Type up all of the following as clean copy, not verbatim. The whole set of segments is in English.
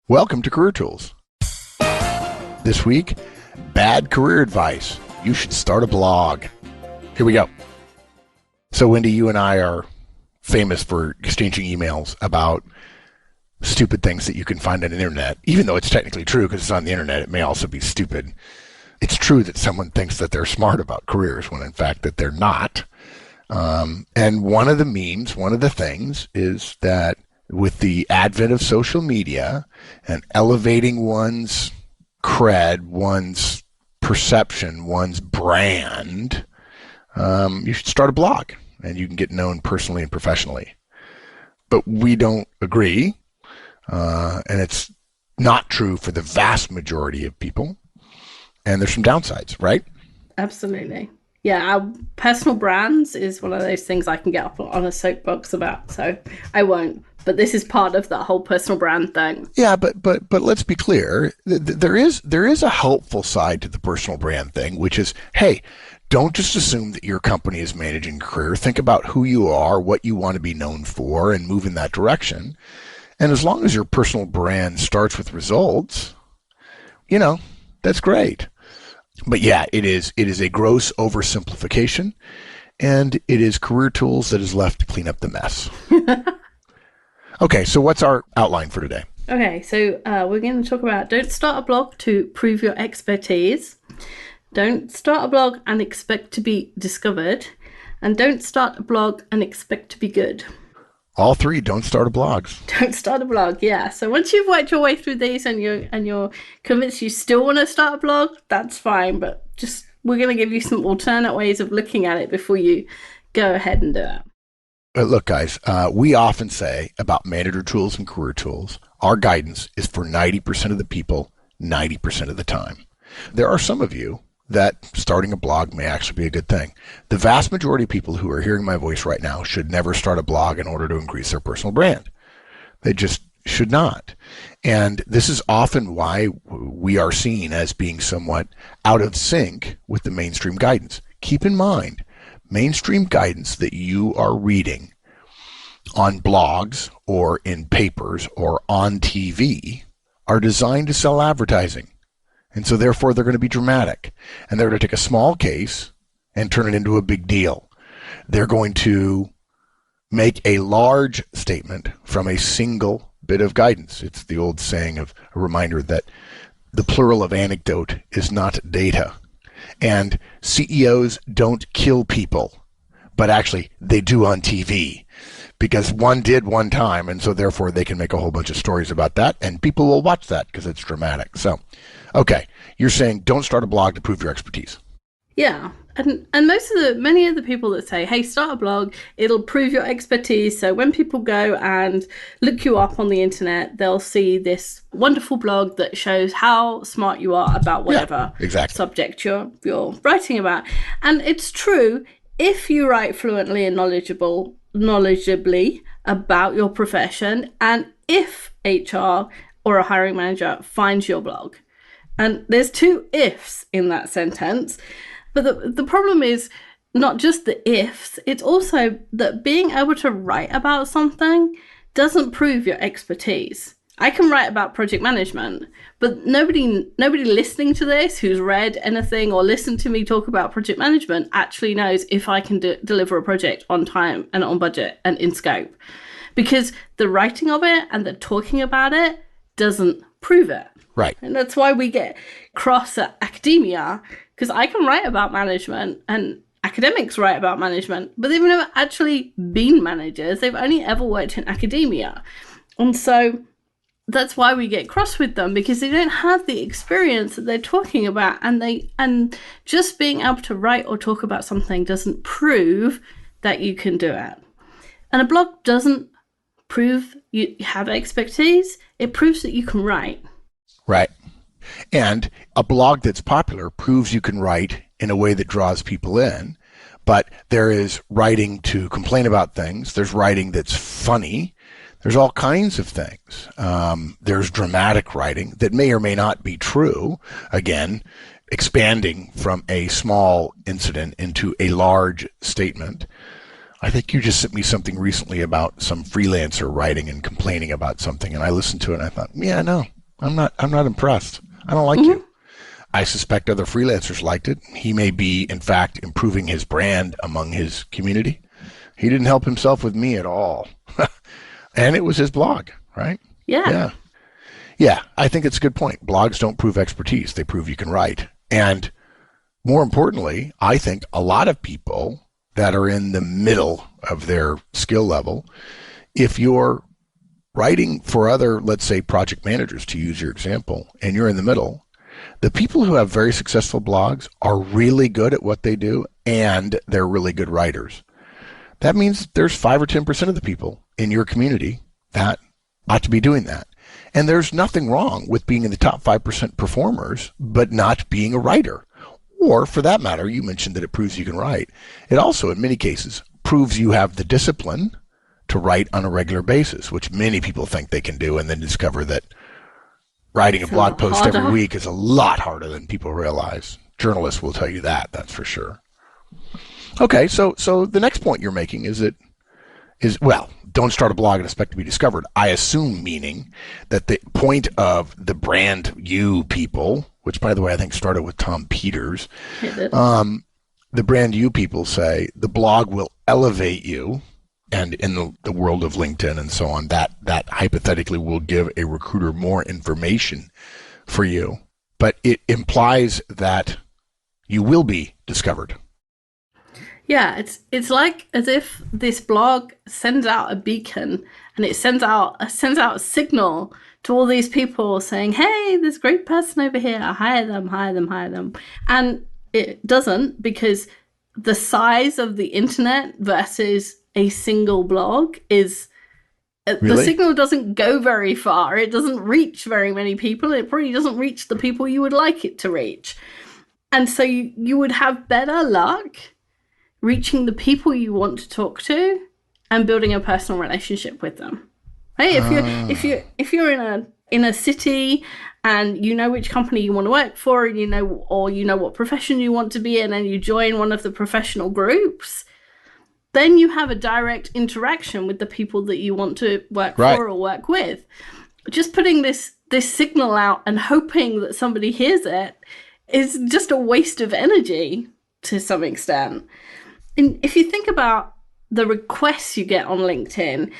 Welcome to Career Tools. This week, bad career advice. You should start a blog. Here we go. So, Wendy, you and I are famous for exchanging emails about stupid things that you can find on the internet. Even though it's technically true because it's on the internet, it may also be stupid. It's true that someone thinks that they're smart about careers when in fact that they're not. And one of the memes, one of the things is that with the advent of social media and elevating one's cred, one's perception, one's brand, you should start a blog and you can get known personally and professionally. But we don't agree, and it's not true for the vast majority of people. And there's some downsides, right? Absolutely. Yeah, our personal brands is one of those things I can get up on a soapbox about, so I won't. But this is part of that whole personal brand thing. Yeah, but let's be clear. There is a helpful side to the personal brand thing, which is, hey, don't just assume that your company is managing your career. Think about who you are, what you want to be known for, and move in that direction. And as long as your personal brand starts with results, that's great. But yeah, it is a gross oversimplification, and it is Career Tools that is left to clean up the mess. Okay, so what's our outline for today? Okay, so we're going to talk about don't start a blog to prove your expertise, don't start a blog and expect to be discovered, and don't start a blog and expect to be good. All three, don't start a blog. Don't start a blog, yeah. So once you've worked your way through these and you're convinced you still want to start a blog, that's fine. But we're going to give you some alternate ways of looking at it before you go ahead and do it. Look, guys, we often say about manager tools and career tools, our guidance is for 90% of the people, 90% of the time. There are some of you that starting a blog may actually be a good thing. The vast majority of people who are hearing my voice right now should never start a blog in order to increase their personal brand. They just should not. And this is often why we are seen as being somewhat out of sync with the mainstream guidance. Keep in mind, mainstream guidance that you are reading on blogs or in papers or on TV are designed to sell advertising. And so therefore they're going to be dramatic. And they're going to take a small case and turn it into a big deal. They're going to make a large statement from a single bit of guidance. It's the old saying of a reminder that the plural of anecdote is not data. And CEOs don't kill people, but actually they do on TV because one did one time. And so therefore they can make a whole bunch of stories about that and people will watch that because it's dramatic. So, okay, you're saying don't start a blog to prove your expertise. Yeah. And many of the people that say, hey, start a blog, it'll prove your expertise. So when people go and look you up on the internet, they'll see this wonderful blog that shows how smart you are about whatever subject you're writing about. And it's true if you write fluently and knowledgeably about your profession, and if HR or a hiring manager finds your blog. And there's two ifs in that sentence. But the problem is not just the ifs, it's also that being able to write about something doesn't prove your expertise. I can write about project management, but nobody listening to this who's read anything or listened to me talk about project management actually knows if I can deliver a project on time and on budget and in scope. Because the writing of it and the talking about it doesn't prove it. Right. And that's why we get cross at academia, because I can write about management and academics write about management, but they've never actually been managers. They've only ever worked in academia. And so that's why we get cross with them, because they don't have the experience that they're talking about, and just being able to write or talk about something doesn't prove that you can do it. And a blog doesn't prove you have expertise. It proves that you can write. Right. And a blog that's popular proves you can write in a way that draws people in. But there is writing to complain about things. There's writing that's funny. There's all kinds of things. There's dramatic writing that may or may not be true. Again, expanding from a small incident into a large statement. I think you just sent me something recently about some freelancer writing and complaining about something, and I listened to it and I thought, yeah, no, I'm not impressed. I don't like you. I suspect other freelancers liked it. He may be, in fact, improving his brand among his community. He didn't help himself with me at all. And it was his blog, right? Yeah. Yeah. Yeah, I think it's a good point. Blogs don't prove expertise. They prove you can write. And more importantly, I think a lot of people that are in the middle of their skill level, if you're writing for other, let's say, project managers, to use your example, and you're in the middle, the people who have very successful blogs are really good at what they do, and they're really good writers. That means there's 5 or 10% of the people in your community that ought to be doing that. And there's nothing wrong with being in the top 5% performers, but not being a writer. Or, for that matter, you mentioned that it proves you can write. It also, in many cases, proves you have the discipline to write on a regular basis, which many people think they can do, and then discover that writing a blog post every week is a lot harder than people realize. Journalists will tell you that, that's for sure. Okay, so the next point you're making is well, don't start a blog and expect to be discovered. I assume meaning that the point of the brand you people, which by the way I think started with Tom Peters, the brand you people say the blog will elevate you, and in the world of LinkedIn and so on, that hypothetically will give a recruiter more information for you. But it implies that you will be discovered. Yeah, it's like as if this blog sends out a beacon, and it sends out a signal to all these people saying, hey, this great person over here, hire them. And it doesn't, because the size of the internet versus a single blog is the signal doesn't go very far. It doesn't reach very many people. It probably doesn't reach the people you would like it to reach. And so you would have better luck reaching the people you want to talk to and building a personal relationship with them. Right? If you're in a city and you know which company you want to work for, and you know what profession you want to be in, and you join one of the professional groups, then you have a direct interaction with the people that you want to work for or work with. Just putting this signal out and hoping that somebody hears it is just a waste of energy to some extent. And if you think about the requests you get on LinkedIn,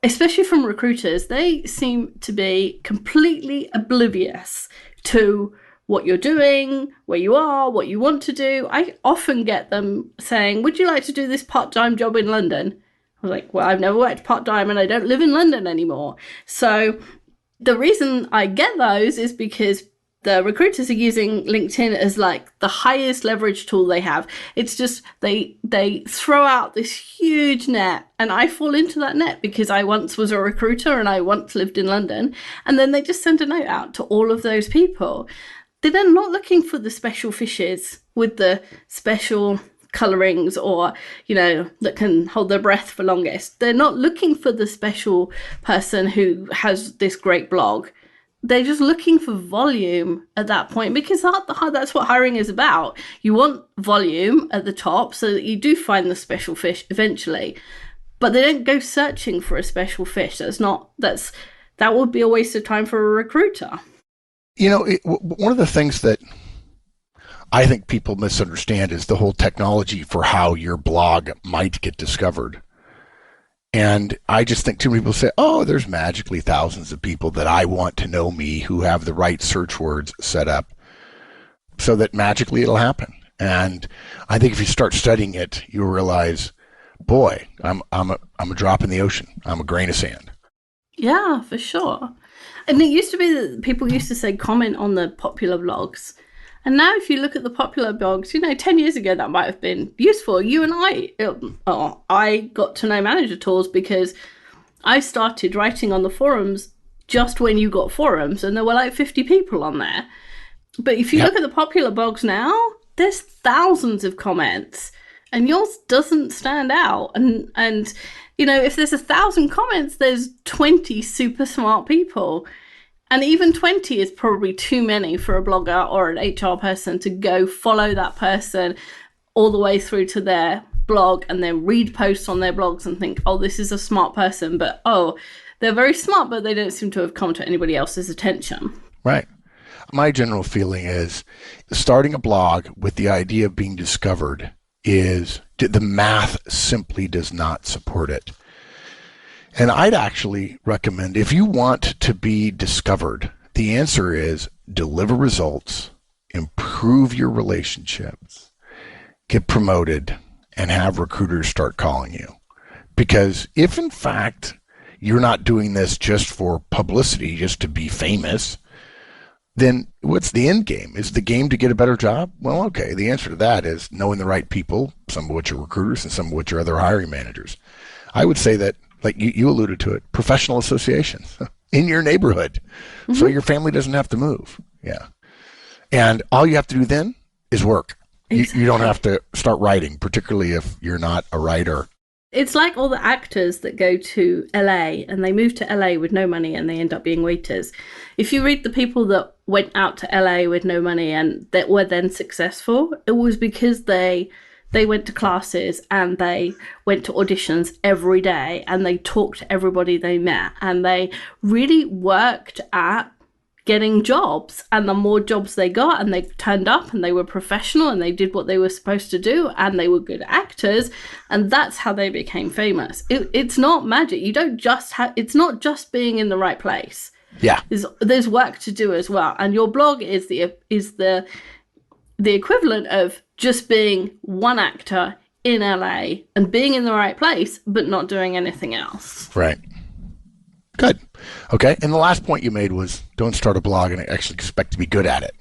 especially from recruiters, they seem to be completely oblivious to what you're doing, where you are, what you want to do. I often get them saying, would you like to do this part-time job in London? I was like, well, I've never worked part-time and I don't live in London anymore. So the reason I get those is because the recruiters are using LinkedIn as like the highest leverage tool they have. It's just they throw out this huge net, and I fall into that net because I once was a recruiter and I once lived in London. And then they just send a note out to all of those people. They're then not looking for the special fishes with the special colorings, or that can hold their breath for longest. They're not looking for the special person who has this great blog. They're just looking for volume at that point, because that's what hiring is about. You want volume at the top so that you do find the special fish eventually, but they don't go searching for a special fish. That would be a waste of time for a recruiter. One of the things that I think people misunderstand is the whole technology for how your blog might get discovered. And I just think too many people say, oh, there's magically thousands of people that I want to know me who have the right search words set up so that magically it'll happen. And I think if you start studying it, you'll realize, boy, I'm a drop in the ocean. I'm a grain of sand. Yeah, for sure. And it used to be that people used to say comment on the popular blogs. And now if you look at the popular blogs, 10 years ago, that might have been useful. You and I got to know Manager Tools because I started writing on the forums just when you got forums, and there were like 50 people on there. But if you look at the popular blogs now, there's thousands of comments, and yours doesn't stand out. And if there's 1,000 comments, there's 20 super smart people. And even 20 is probably too many for a blogger or an HR person to go follow that person all the way through to their blog and then read posts on their blogs and think, oh, this is a smart person. But, they're very smart, but they don't seem to have come to anybody else's attention. Right. My general feeling is starting a blog with the idea of being discovered is the math simply does not support it. And I'd actually recommend, if you want to be discovered, the answer is deliver results, improve your relationships, get promoted, and have recruiters start calling you. Because if in fact you're not doing this just for publicity, just to be famous, then what's the end game? Is the game to get a better job? Well, okay, the answer to that is knowing the right people, some of which are recruiters and some of which are other hiring managers. I would say that, like you alluded to it, professional associations in your neighborhood, so your family doesn't have to move. Yeah. And all you have to do then is work. Exactly. You don't have to start writing, particularly if you're not a writer. It's like all the actors that go to LA and they move to LA with no money and they end up being waiters. If you read the people that went out to LA with no money and that were then successful, it was because they went to classes and they went to auditions every day and they talked to everybody they met and they really worked at getting jobs. And the more jobs they got and they turned up and they were professional and they did what they were supposed to do and they were good actors, and that's how they became famous. It's not magic. You don't just have, it's not just being in the right place. Yeah. There's work to do as well. And your blog is the equivalent of just being one actor in LA and being in the right place, but not doing anything else. Right. Good. Okay. And the last point you made was don't start a blog and actually expect to be good at it.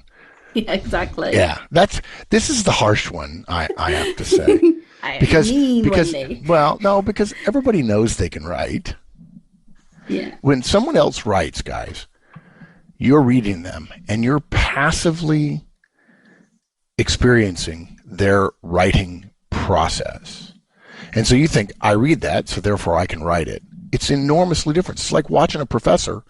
Yeah, exactly. Yeah. This is the harsh one, I have to say. because everybody knows they can write. Yeah. When someone else writes, guys, you're reading them and you're passively experiencing their writing process. And so you think, I read that, so therefore I can write it. It's enormously different. It's like watching a professor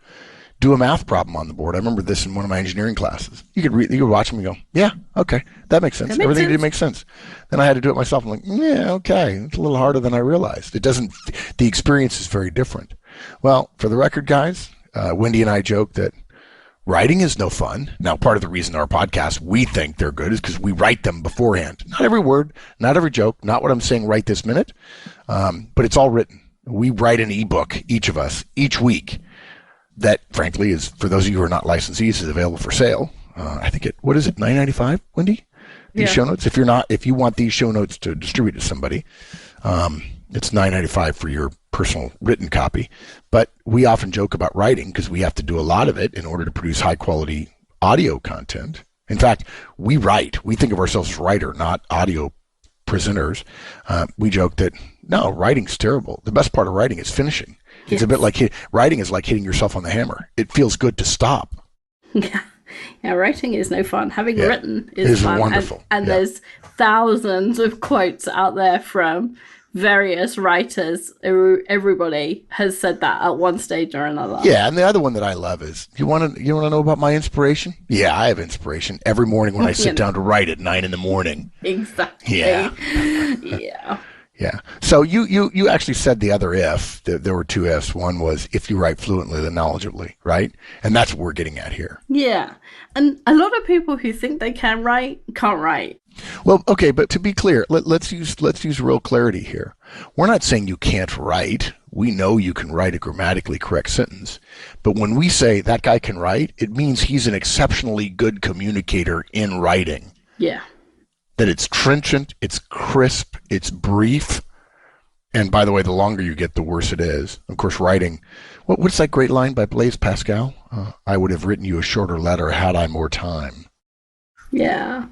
do a math problem on the board. I remember this in one of my engineering classes. You could watch them and go, yeah, okay, that makes sense. Everything did make sense. Then I had to do it myself. I'm like, yeah, okay, it's a little harder than I realized. The experience is very different. Well, for the record, guys, Wendy and I joke that writing is no fun. Now, part of the reason our podcasts, we think they're good is because we write them beforehand. Not every word, not every joke, not what I'm saying right this minute, but it's all written. We write an ebook, each of us, each week, that frankly is, for those of you who are not licensees, is available for sale. I think what is it, $9.95, Wendy? These show notes? If you want these show notes to distribute to somebody, it's $9.95 for your personal written copy. But we often joke about writing because we have to do a lot of it in order to produce high quality audio content. In fact, we write. We think of ourselves as writer, not audio presenters. We joke that, no, writing's terrible. The best part of writing is finishing. Yes. It's a bit like writing is like hitting yourself on the hammer. It feels good to stop. Yeah. Yeah, writing is no fun. Having written is fun. Wonderful. And there's thousands of quotes out there from various writers. Everybody has said that at one stage or another. Yeah, and the other one that I love is, you want to know about my inspiration? Yeah, I have inspiration every morning when I sit down to write at 9 a.m. Exactly. Yeah. Yeah. Yeah. So you actually said the other if. There were two ifs. One was if you write fluently, then knowledgeably, right? And that's what we're getting at here. Yeah. And a lot of people who think they can write can't write. Well, okay, but to be clear, let's use real clarity here. We're not saying you can't write. We know you can write a grammatically correct sentence. But when we say that guy can write, it means he's an exceptionally good communicator in writing. Yeah. That it's trenchant, it's crisp, it's brief. And by the way, the longer you get, the worse it is. Of course, writing, what's that great line by Blaise Pascal? I would have written you a shorter letter had I more time. Yeah.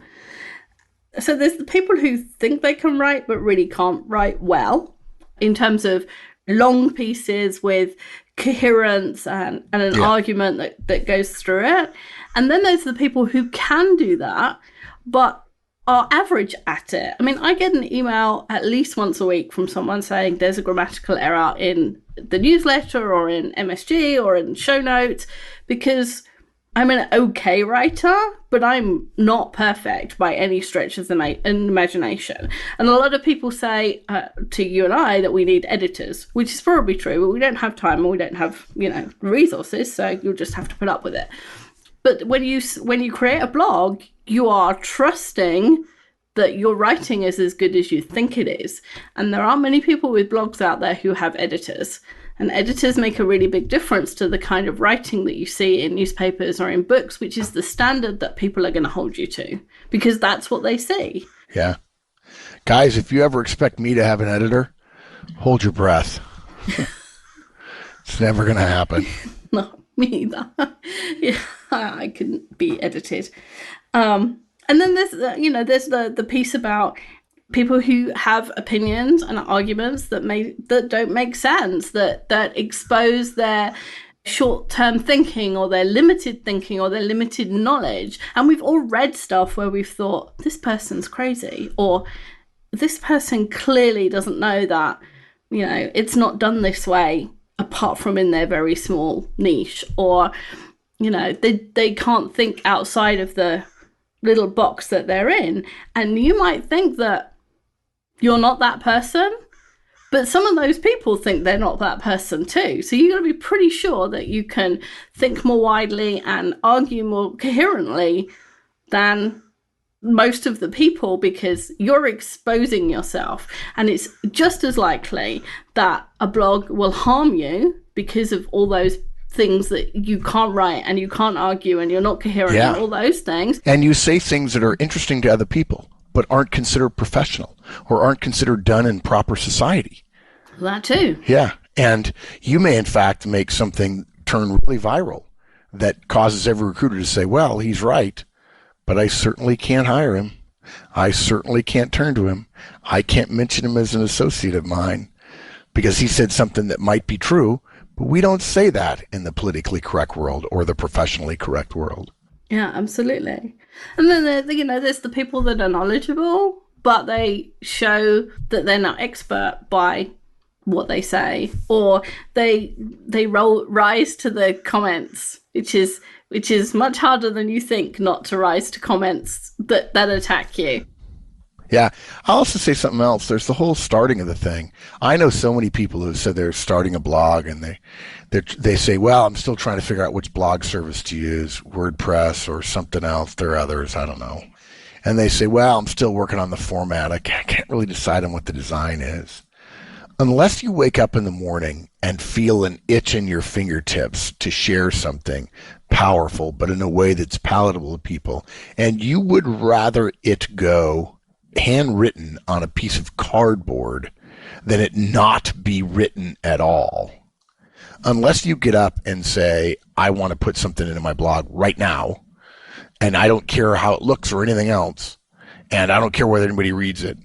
So there's the people who think they can write, but really can't write well in terms of long pieces with coherence and an argument that goes through it. And then there's the people who can do that, but are average at it. I mean, I get an email at least once a week from someone saying there's a grammatical error in the newsletter or in MSG or in show notes, because I'm an okay writer, but I'm not perfect by any stretch of the imagination. And a lot of people say to you and I that we need editors, which is probably true, but we don't have time and we don't have, resources, so you'll just have to put up with it. But when you create a blog, you are trusting that your writing is as good as you think it is. And there aren't many people with blogs out there who have editors. And editors make a really big difference to the kind of writing that you see in newspapers or in books, which is the standard that people are going to hold you to, because that's what they see. Yeah. Guys, if you ever expect me to have an editor, hold your breath. It's never going to happen. No, me either. Yeah, I couldn't be edited. And then there's the piece about people who have opinions and arguments that don't make sense, that expose their short-term thinking or their limited thinking or their limited knowledge. And we've all read stuff where we've thought, this person's crazy, or this person clearly doesn't know that, it's not done this way apart from in their very small niche, or, they can't think outside of the little box that they're in. And you might think that you're not that person, but some of those people think they're not that person too. So you've got to be pretty sure that you can think more widely and argue more coherently than most of the people, because you're exposing yourself. And it's just as likely that a blog will harm you because of all those things that you can't write and you can't argue and you're not coherent and all those things. And you say things that are interesting to other people, but aren't considered professional or aren't considered done in proper society. That too. Yeah. And you may, in fact, make something turn really viral that causes every recruiter to say, well, he's right, but I certainly can't hire him. I certainly can't turn to him. I can't mention him as an associate of mine because he said something that might be true, but we don't say that in the politically correct world or the professionally correct world. Yeah, absolutely. And then there's the people that are knowledgeable, but they show that they're not expert by what they say, or they rise to the comments, which is much harder than you think, not to rise to comments that attack you. Yeah. I'll also say something else. There's the whole starting of the thing. I know so many people who said they're starting a blog and they say, well, I'm still trying to figure out which blog service to use, WordPress or something else. There are others, I don't know. And they say, well, I'm still working on the format. I can't really decide on what the design is. Unless you wake up in the morning and feel an itch in your fingertips to share something powerful, but in a way that's palatable to people, and you would rather it go handwritten on a piece of cardboard than it not be written at all. Unless you get up and say, I want to put something into my blog right now, and I don't care how it looks or anything else, and I don't care whether anybody reads it,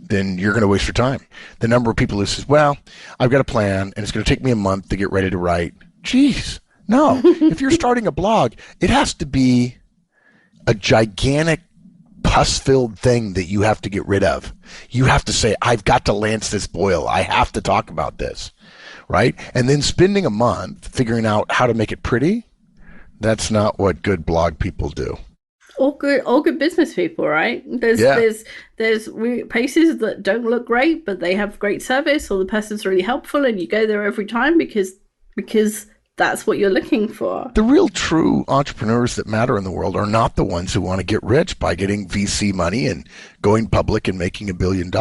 then you're going to waste your time. The number of people who says, well, I've got a plan, and it's going to take me a month to get ready to write. Geez, no. If you're starting a blog, it has to be a gigantic pus-filled thing that you have to get rid of. You have to say, I've got to lance this boil. I have to talk about this, right? And then spending a month figuring out how to make it pretty, that's not what good blog people do. All good business people, right? There's places that don't look great, but they have great service, or the person's really helpful, and you go there every time because that's what you're looking for. The real true entrepreneurs that matter in the world are not the ones who want to get rich by getting VC money and going public and making $1 billion.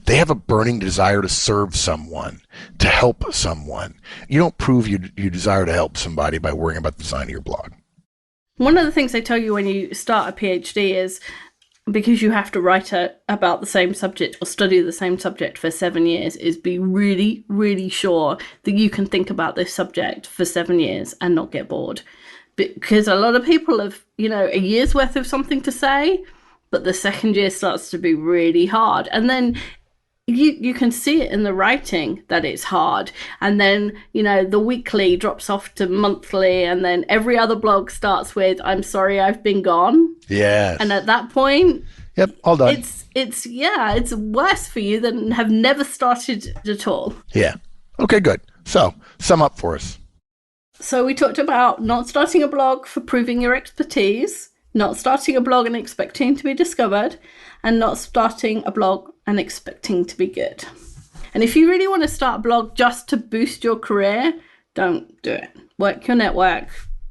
They have a burning desire to serve someone, to help someone. You don't prove you desire to help somebody by worrying about the design of your blog. One of the things they tell you when you start a PhD is, because you have to write about the same subject or study the same subject for 7 years, is be really, really sure that you can think about this subject for 7 years and not get bored. Because a lot of people have, a year's worth of something to say, but the second year starts to be really hard. And then you can see it in the writing that it's hard. And then, the weekly drops off to monthly, and then every other blog starts with, I'm sorry, I've been gone. Yes. And at that point, yep, all done. It's worse for you than have never started at all. Yeah. Okay, good. So, sum up for us. So we talked about not starting a blog for proving your expertise, not starting a blog and expecting to be discovered, and not starting a blog and expecting to be good. And if you really want to start a blog just to boost your career, don't do it. Work your network,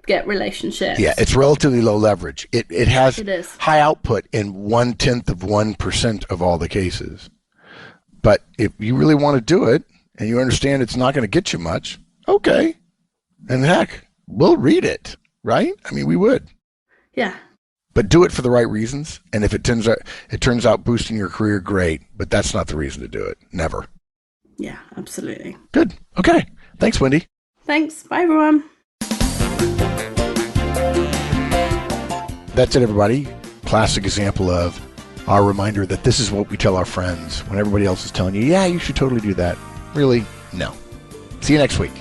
get relationships. Yeah, it's relatively low leverage. It has high output in 0.1% of all the cases. But if you really want to do it and you understand it's not going to get you much, okay. And heck, we'll read it, right? I mean, we would. Yeah. But do it for the right reasons. And if it turns out boosting your career, great. But that's not the reason to do it. Never. Yeah, absolutely. Good. Okay. Thanks, Wendy. Thanks. Bye, everyone. That's it, everybody. Classic example of our reminder that this is what we tell our friends when everybody else is telling you, yeah, you should totally do that. Really? No. See you next week.